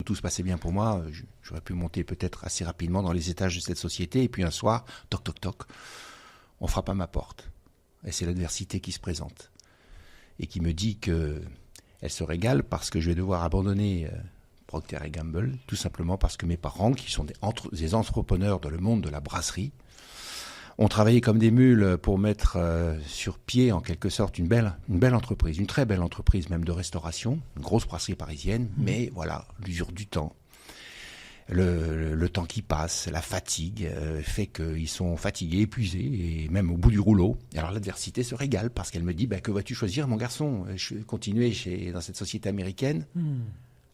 tout se passait bien pour moi, j'aurais pu monter peut-être assez rapidement dans les étages de cette société. Et puis un soir, toc, toc, toc, on frappe à ma porte. Et c'est l'adversité qui se présente. Et qui me dit qu'elle se régale parce que je vais devoir abandonner Procter & Gamble, tout simplement parce que mes parents, qui sont des entrepreneurs dans le monde de la brasserie, ont travaillé comme des mules pour mettre sur pied, en quelque sorte, une belle entreprise, une très belle entreprise même de restauration, une grosse brasserie parisienne, mais voilà, l'usure du temps. Le temps qui passe, la fatigue fait qu'ils sont fatigués, épuisés, et même au bout du rouleau. Et alors l'adversité se régale parce qu'elle me dit que vas-tu choisir, mon garçon? Continuer dans cette société américaine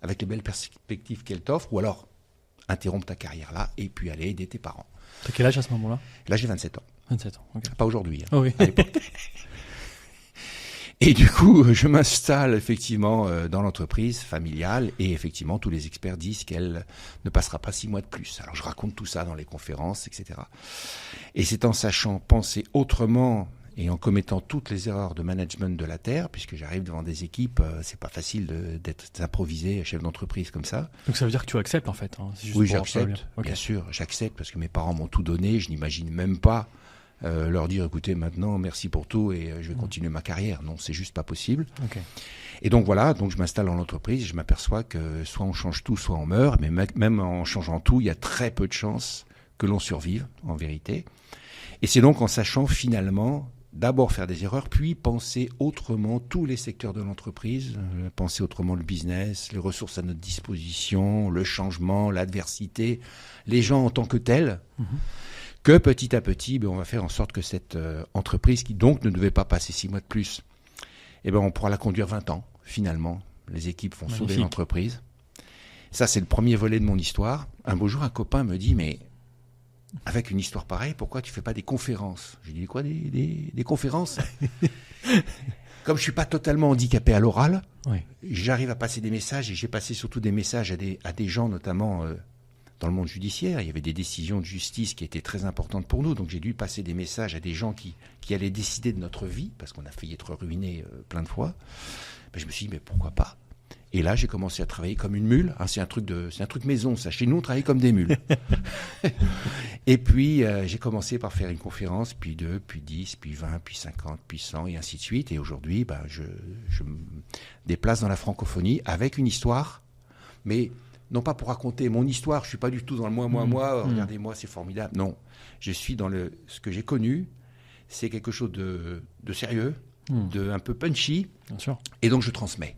avec les belles perspectives qu'elle t'offre, ou alors interrompre ta carrière là et puis aller aider tes parents. T'as quel âge à ce moment-là? Là, j'ai 27 ans. 27 ans, ok. Pas aujourd'hui, Oh oui. à l'époque. Et du coup, je m'installe effectivement dans l'entreprise familiale et effectivement, tous les experts disent qu'elle ne passera pas 6 mois de plus. Alors, je raconte tout ça dans les conférences, etc. Et c'est en sachant penser autrement et en commettant toutes les erreurs de management de la Terre, puisque j'arrive devant des équipes, c'est pas facile d'être improvisé chef d'entreprise comme ça. Donc ça veut dire que tu acceptes en fait, hein. C'est juste Oui, pour j'accepte, okay. Bien sûr, j'accepte parce que mes parents m'ont tout donné, je n'imagine même pas leur dire écoutez maintenant merci pour tout et je vais continuer ma carrière. Non, c'est juste pas possible. Okay. Et donc voilà, donc je m'installe dans l'entreprise et je m'aperçois que soit on change tout, soit on meurt, mais même en changeant tout, il y a très peu de chances que l'on survive en vérité. Et c'est donc en sachant finalement d'abord faire des erreurs, puis penser autrement tous les secteurs de l'entreprise, penser autrement le business, les ressources à notre disposition, le changement, l'adversité, les gens en tant que tels, que petit à petit, on va faire en sorte que cette entreprise, qui donc ne devait pas passer 6 mois de plus, on pourra la conduire 20 ans, finalement. Les équipes vont sauver l'entreprise. Ça, c'est le premier volet de mon histoire. Un beau jour, un copain me dit, mais avec une histoire pareille, pourquoi tu fais pas des conférences? Je lui dis, quoi, des conférences? Comme je suis pas totalement handicapé à l'oral, j'arrive à passer des messages, et j'ai passé surtout des messages à des gens, notamment dans le monde judiciaire. Il y avait des décisions de justice qui étaient très importantes pour nous, donc j'ai dû passer des messages à des gens qui allaient décider de notre vie, parce qu'on a failli être ruinés plein de fois. Je me suis dit, mais pourquoi pas? Et là, j'ai commencé à travailler comme une mule. C'est un truc maison, ça. Chez nous, on travaille comme des mules. Et puis, j'ai commencé par faire une conférence, puis 2, puis 10, puis 20, puis 50, puis 100, et ainsi de suite. Et aujourd'hui, je me déplace dans la francophonie avec une histoire, mais non pas pour raconter mon histoire. Je suis pas du tout dans le moi. Regardez-moi, c'est formidable. Non, je suis dans ce que j'ai connu. C'est quelque chose de sérieux, de un peu punchy. Bien sûr. Et donc, je transmets.